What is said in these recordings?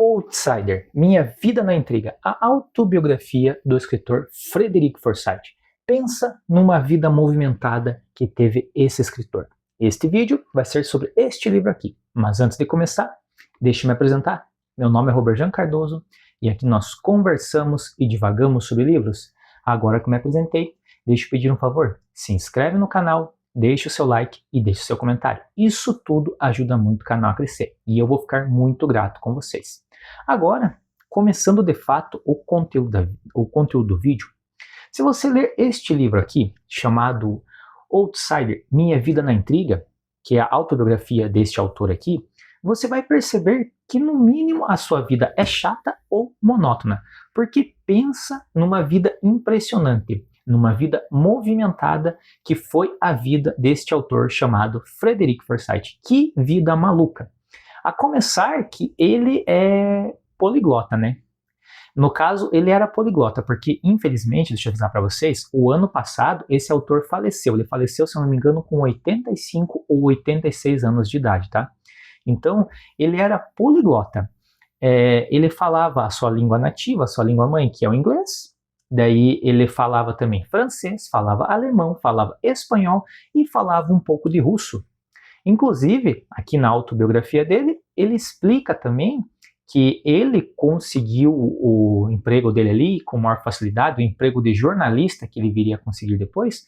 Outsider, Minha Vida na Intriga, a autobiografia do escritor Frederick Forsyth. Pensa numa vida movimentada que teve esse escritor. Este vídeo vai ser sobre este livro aqui, mas antes de começar, deixe-me apresentar. Meu nome é Roberjan Cardoso e aqui nós conversamos e divagamos sobre livros. Agora que eu me apresentei, deixe eu pedir um favor, se inscreve no canal, deixe o seu like e deixe o seu comentário. Isso tudo ajuda muito o canal a crescer e eu vou ficar muito grato com vocês. Agora, começando de fato o conteúdo do vídeo, se você ler este livro aqui, chamado Outsider, Minha Vida na Intriga, que é a autobiografia deste autor aqui, você vai perceber que no mínimo a sua vida é chata ou monótona, porque pensa numa vida impressionante, numa vida movimentada que foi a vida deste autor chamado Frederick Forsyth. Que vida maluca! A começar que ele é poliglota, né? No caso, ele era poliglota, porque infelizmente, deixa eu avisar para vocês, o ano passado esse autor faleceu. Ele faleceu, se eu não me engano, com 85 ou 86 anos de idade, tá? Então, ele era poliglota. Ele falava a sua língua nativa, a sua língua mãe, que é o inglês. Daí ele falava também francês, falava alemão, falava espanhol e falava um pouco de russo. Inclusive, aqui na autobiografia dele, ele explica também que ele conseguiu o emprego dele ali com maior facilidade, o emprego de jornalista que ele viria a conseguir depois,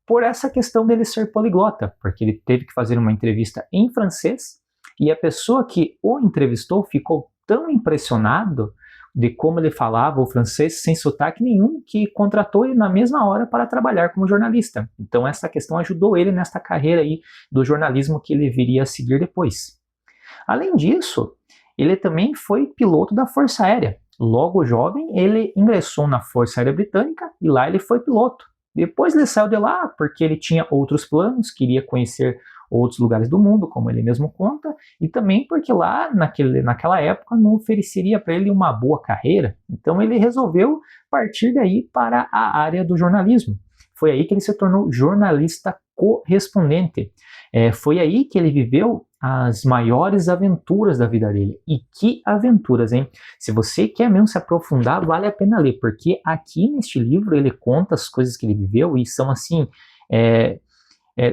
por essa questão dele ser poliglota, porque ele teve que fazer uma entrevista em francês e a pessoa que o entrevistou ficou tão impressionado de como ele falava o francês sem sotaque nenhum, que contratou ele na mesma hora para trabalhar como jornalista. Então essa questão ajudou ele nesta carreira aí do jornalismo que ele viria a seguir depois. Além disso, ele também foi piloto da Força Aérea. Logo jovem, ele ingressou na Força Aérea Britânica e lá ele foi piloto. Depois ele saiu de lá porque ele tinha outros planos, queria conhecer outros lugares do mundo, como ele mesmo conta, e também porque lá, naquela época, não ofereceria para ele uma boa carreira. Então ele resolveu partir daí para a área do jornalismo. Foi aí que ele se tornou jornalista correspondente. Foi aí que ele viveu as maiores aventuras da vida dele. E que aventuras, hein? Se você quer mesmo se aprofundar, vale a pena ler, porque aqui neste livro ele conta as coisas que ele viveu e são assim...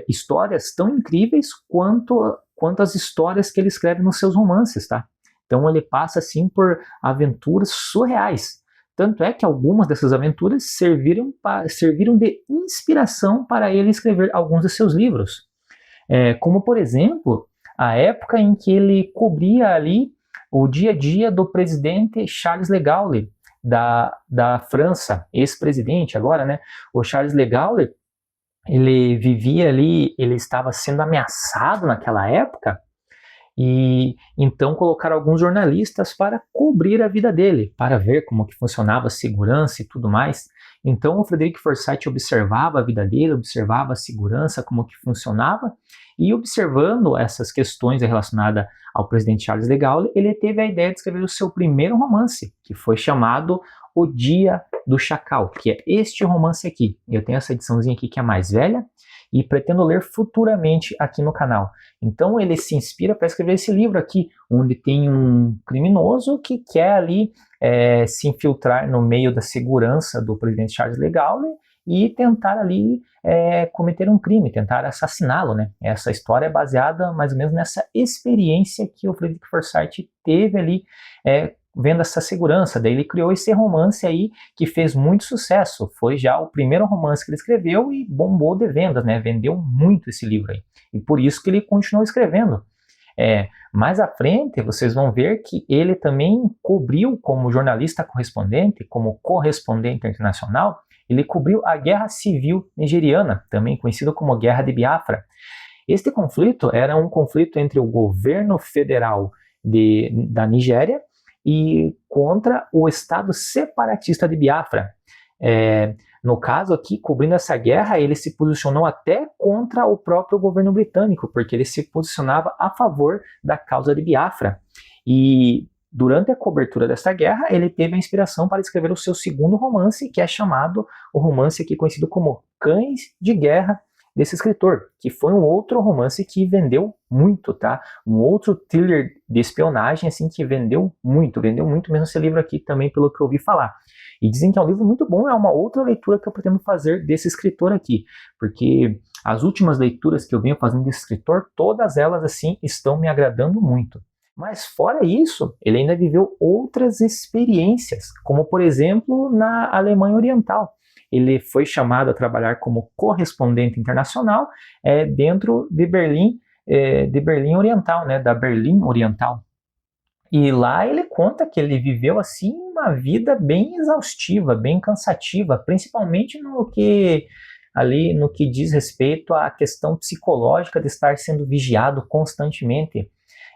histórias tão incríveis quanto as histórias que ele escreve nos seus romances, tá? Então ele passa assim por aventuras surreais. Tanto é que algumas dessas aventuras serviram de inspiração para ele escrever alguns de seus livros. Como, por exemplo, a época em que ele cobria ali o dia a dia do presidente Charles de Gaulle, da França, ex-presidente agora, né? O Charles de Gaulle, ele vivia ali, ele estava sendo ameaçado naquela época, e então colocaram alguns jornalistas para cobrir a vida dele, para ver como que funcionava a segurança e tudo mais. Então o Frederick Forsyth observava a vida dele, observava a segurança, como que funcionava, e observando essas questões relacionadas ao presidente Charles de Gaulle, ele teve a ideia de escrever o seu primeiro romance, que foi chamado O Dia do Chacal, que é este romance aqui. Eu tenho essa ediçãozinha aqui que é mais velha e pretendo ler futuramente aqui no canal. Então ele se inspira para escrever esse livro aqui, onde tem um criminoso que quer ali se infiltrar no meio da segurança do presidente Charles de Gaulle e tentar ali cometer um crime, tentar assassiná-lo, né? Essa história é baseada mais ou menos nessa experiência que o Frederick Forsyth teve ali vendo essa segurança. Daí ele criou esse romance aí que fez muito sucesso. Foi já o primeiro romance que ele escreveu e bombou de vendas, né? Vendeu muito esse livro aí. E por isso que ele continuou escrevendo. Mais à frente vocês vão ver que ele também cobriu como jornalista correspondente, como correspondente internacional, ele cobriu a Guerra Civil Nigeriana, também conhecido como Guerra de Biafra. Este conflito era um conflito entre o governo federal da Nigéria e contra o Estado separatista de Biafra. No caso aqui, cobrindo essa guerra, ele se posicionou até contra o próprio governo britânico, porque ele se posicionava a favor da causa de Biafra. E durante a cobertura dessa guerra, ele teve a inspiração para escrever o seu segundo romance, que é chamado, o romance aqui conhecido como Cães de Guerra desse escritor, que foi um outro romance que vendeu muito, tá? Um outro thriller de espionagem, assim, que vendeu muito mesmo esse livro aqui também, pelo que eu ouvi falar. E dizem que é um livro muito bom, é uma outra leitura que eu pretendo fazer desse escritor aqui, porque as últimas leituras que eu venho fazendo desse escritor, todas elas, assim, estão me agradando muito. Mas fora isso, ele ainda viveu outras experiências, como por exemplo na Alemanha Oriental. Ele foi chamado a trabalhar como correspondente internacional dentro de Berlim Oriental, né, da Berlim Oriental. E lá ele conta que ele viveu assim uma vida bem exaustiva, bem cansativa, principalmente no que diz respeito à questão psicológica de estar sendo vigiado constantemente.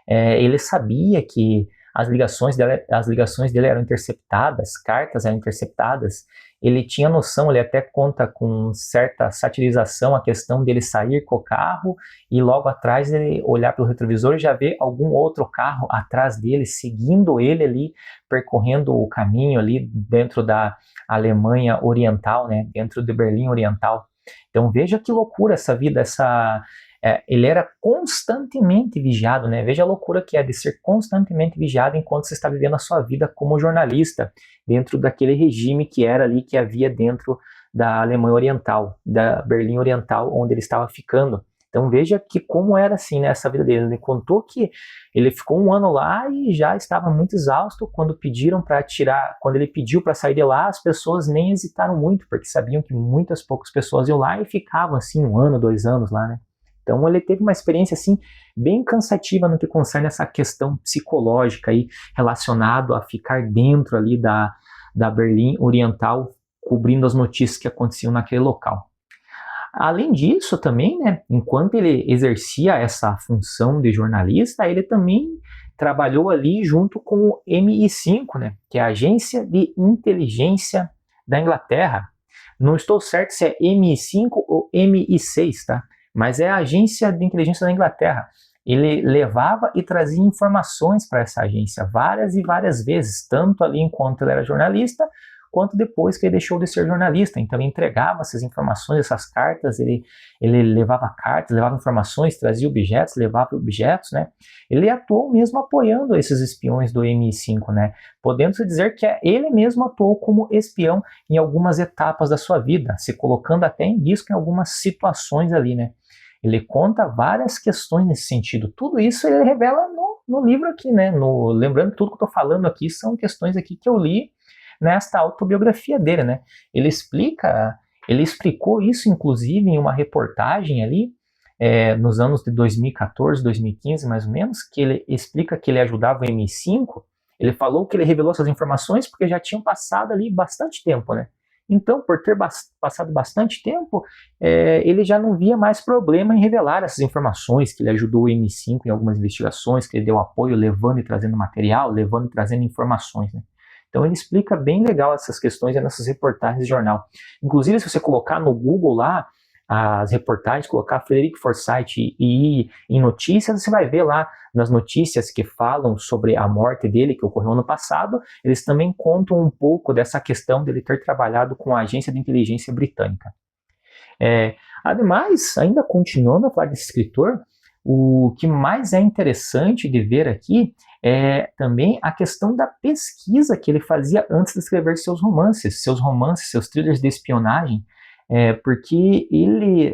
Ele sabia que as ligações dele eram interceptadas, cartas eram interceptadas. Ele tinha noção, ele até conta com certa satirização a questão dele sair com o carro e logo atrás ele olhar pelo retrovisor e já ver algum outro carro atrás dele, seguindo ele ali, percorrendo o caminho ali dentro da Alemanha Oriental, né, dentro de Berlim Oriental. Então veja que loucura essa vida, ele era constantemente vigiado, né? Veja a loucura que é de ser constantemente vigiado enquanto você está vivendo a sua vida como jornalista, dentro daquele regime que era ali, que havia dentro da Alemanha Oriental, da Berlim Oriental, onde ele estava ficando. Então veja que como era assim, né, essa vida dele. Ele contou que ele ficou 1 ano lá e já estava muito exausto quando ele pediu para sair de lá, as pessoas nem hesitaram muito, porque sabiam que muitas poucas pessoas iam lá e ficavam assim 1 ano, 2 anos lá, né? Então ele teve uma experiência assim bem cansativa no que concerne essa questão psicológica aí relacionado a ficar dentro ali da Berlim Oriental, cobrindo as notícias que aconteciam naquele local. Além disso também, né, enquanto ele exercia essa função de jornalista, ele também trabalhou ali junto com o MI5, né, que é a Agência de Inteligência da Inglaterra. Não estou certo se é MI5 ou MI6, tá? Mas é a Agência de Inteligência da Inglaterra. Ele levava e trazia informações para essa agência várias e várias vezes, tanto ali enquanto ele era jornalista, quanto depois que ele deixou de ser jornalista. Então ele entregava essas informações, essas cartas, ele levava cartas, levava informações, trazia objetos, levava objetos, né? Ele atuou mesmo apoiando esses espiões do MI5, né? Podendo-se dizer que ele mesmo atuou como espião em algumas etapas da sua vida, se colocando até em risco em algumas situações ali, né? Ele conta várias questões nesse sentido. Tudo isso ele revela no livro aqui, né? Lembrando que tudo que eu estou falando aqui são questões aqui que eu li nesta autobiografia dele, né? Ele explicou isso, inclusive, em uma reportagem ali, nos anos de 2014, 2015, mais ou menos, que ele explica que ele ajudava o MI5. Ele falou que ele revelou essas informações porque já tinham passado ali bastante tempo, né? Então, por ter passado bastante tempo, ele já não via mais problema em revelar essas informações, que ele ajudou o MI5 em algumas investigações, que ele deu apoio levando e trazendo material, levando e trazendo informações, né? Então ele explica bem legal essas questões nessas reportagens de jornal. Inclusive, se você colocar no Google lá as reportagens, colocar Frederick Forsyth e ir em notícias, você vai ver lá nas notícias que falam sobre a morte dele, que ocorreu ano passado, eles também contam um pouco dessa questão dele ter trabalhado com a agência de inteligência britânica. Ademais, ainda continuando a falar desse escritor, o que mais é interessante de ver aqui é também a questão da pesquisa que ele fazia antes de escrever seus romances, seus thrillers de espionagem, porque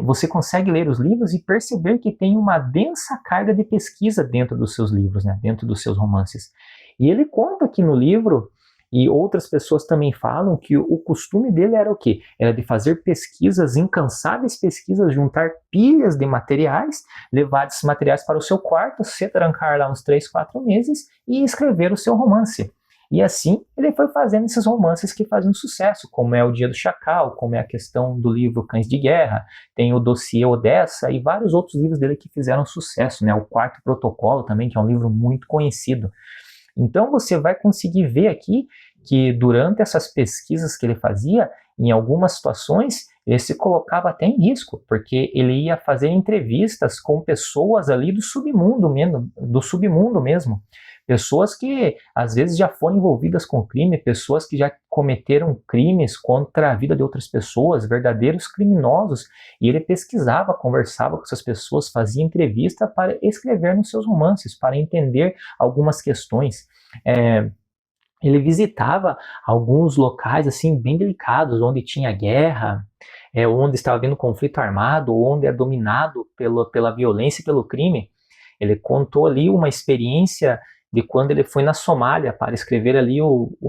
você consegue ler os livros e perceber que tem uma densa carga de pesquisa dentro dos seus livros, né, dentro dos seus romances. E ele conta aqui no livro, e outras pessoas também falam, que o costume dele era o quê? Era de fazer pesquisas, incansáveis pesquisas, juntar pilhas de materiais, levar esses materiais para o seu quarto, se trancar lá uns 3, 4 meses e escrever o seu romance. E assim ele foi fazendo esses romances que faziam sucesso, como é O Dia do Chacal, como é a questão do livro Cães de Guerra, tem o Dossiê Odessa e vários outros livros dele que fizeram sucesso, né? O Quarto Protocolo também, que é um livro muito conhecido. Então você vai conseguir ver aqui que durante essas pesquisas que ele fazia, em algumas situações, ele se colocava até em risco, porque ele ia fazer entrevistas com pessoas ali do submundo mesmo, pessoas que às vezes já foram envolvidas com crime, pessoas que já cometeram crimes contra a vida de outras pessoas, verdadeiros criminosos, e ele pesquisava, conversava com essas pessoas, fazia entrevista para escrever nos seus romances, para entender algumas questões. Ele visitava alguns locais assim bem delicados, onde tinha guerra, onde estava havendo conflito armado, onde é dominado pela violência e pelo crime. Ele contou ali uma experiência de quando ele foi na Somália para escrever ali,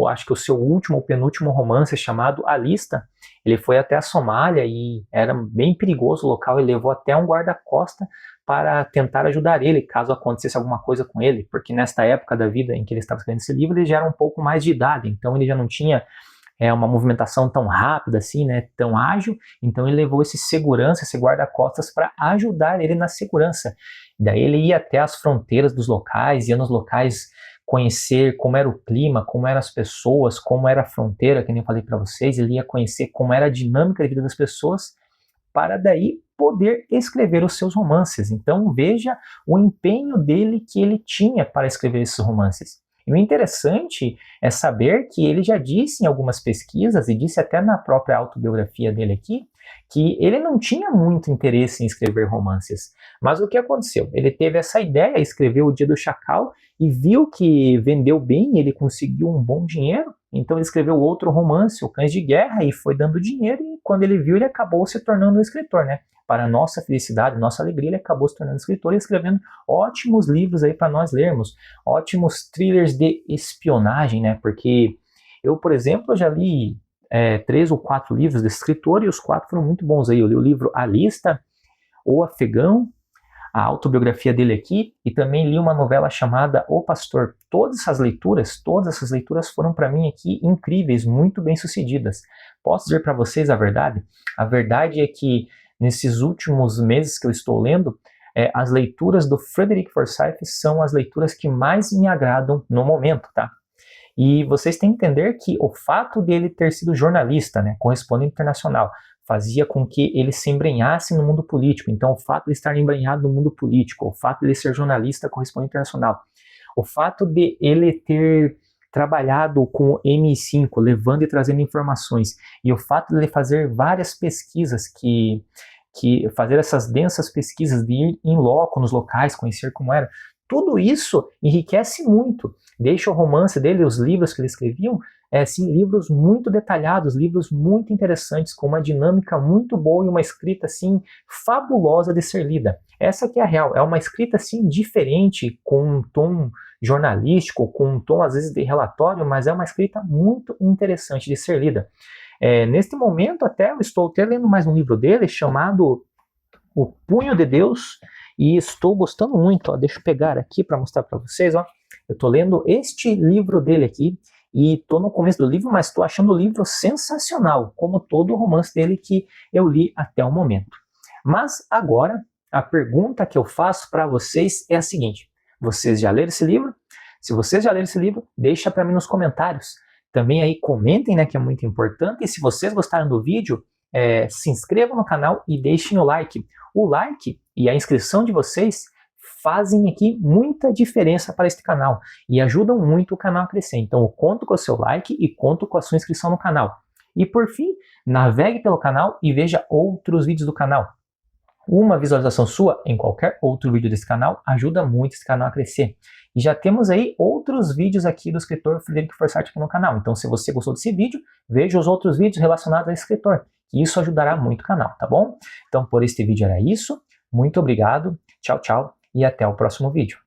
acho que o seu último ou penúltimo romance chamado A Lista. Ele foi até a Somália e era bem perigoso o local, ele levou até um guarda-costa para tentar ajudar ele, caso acontecesse alguma coisa com ele, porque nesta época da vida em que ele estava escrevendo esse livro, ele já era um pouco mais de idade, então ele já não tinha uma movimentação tão rápida assim, né, tão ágil, então ele levou esse segurança, esse guarda-costas para ajudar ele na segurança. Daí ele ia até as fronteiras dos locais, ia nos locais conhecer como era o clima, como eram as pessoas, como era a fronteira, que nem eu falei para vocês, ele ia conhecer como era a dinâmica da vida das pessoas, para daí poder escrever os seus romances. Então veja o empenho dele que ele tinha para escrever esses romances. E o interessante é saber que ele já disse em algumas pesquisas, e disse até na própria autobiografia dele aqui, que ele não tinha muito interesse em escrever romances. Mas o que aconteceu? Ele teve essa ideia, escreveu O Dia do Chacal, e viu que vendeu bem, ele conseguiu um bom dinheiro, então ele escreveu outro romance, O Cães de Guerra, e foi dando dinheiro, e quando ele viu, ele acabou se tornando um escritor, né? Para nossa felicidade, nossa alegria, ele acabou se tornando escritor e escrevendo ótimos livros aí para nós lermos, ótimos thrillers de espionagem, né? Porque eu, por exemplo, já li 3 ou 4 livros desse escritor e os 4 foram muito bons aí. Eu li o livro A Lista, O Afegão, a autobiografia dele aqui, e também li uma novela chamada O Pastor. Todas essas leituras foram para mim aqui incríveis, muito bem sucedidas. Posso dizer para vocês a verdade? A verdade é que nesses últimos meses que eu estou lendo, as leituras do Frederick Forsyth são as leituras que mais me agradam no momento, tá? E vocês têm que entender que o fato dele ter sido jornalista, né, correspondente internacional, fazia com que ele se embrenhasse no mundo político. Então, o fato de estar embrenhado no mundo político, o fato de ele ser jornalista correspondente internacional, o fato de ele ter trabalhado com o MI5, levando e trazendo informações, e o fato de ele fazer várias pesquisas, fazer essas densas pesquisas, de ir em loco nos locais, conhecer como era, tudo isso enriquece muito, deixa o romance dele, os livros que ele escreviam, livros muito detalhados, livros muito interessantes, com uma dinâmica muito boa e uma escrita assim fabulosa de ser lida. Essa que é a real, é uma escrita assim diferente, com um tom jornalístico, com um tom às vezes de relatório, mas é uma escrita muito interessante de ser lida. Neste momento eu estou até lendo mais um livro dele chamado O Punho de Deus, e estou gostando muito, ó. Deixa eu pegar aqui para mostrar para vocês, ó. Eu estou lendo este livro dele aqui, e estou no começo do livro, mas estou achando o livro sensacional, como todo o romance dele que eu li até o momento. Mas agora, a pergunta que eu faço para vocês é a seguinte: vocês já leram esse livro? Se vocês já leram esse livro, deixa para mim nos comentários. Também aí comentem, né, que é muito importante, e se vocês gostaram do vídeo, se inscrevam no canal e deixem o like. O like e a inscrição de vocês fazem aqui muita diferença para este canal e ajudam muito o canal a crescer. Então eu conto com o seu like e conto com a sua inscrição no canal. E por fim, navegue pelo canal e veja outros vídeos do canal. Uma visualização sua em qualquer outro vídeo desse canal ajuda muito esse canal a crescer. E já temos aí outros vídeos aqui do escritor Frederick Forsyth aqui no canal. Então se você gostou desse vídeo, veja os outros vídeos relacionados ao escritor. Isso ajudará muito o canal, tá bom? Então por este vídeo era isso. Muito obrigado, tchau, tchau e até o próximo vídeo.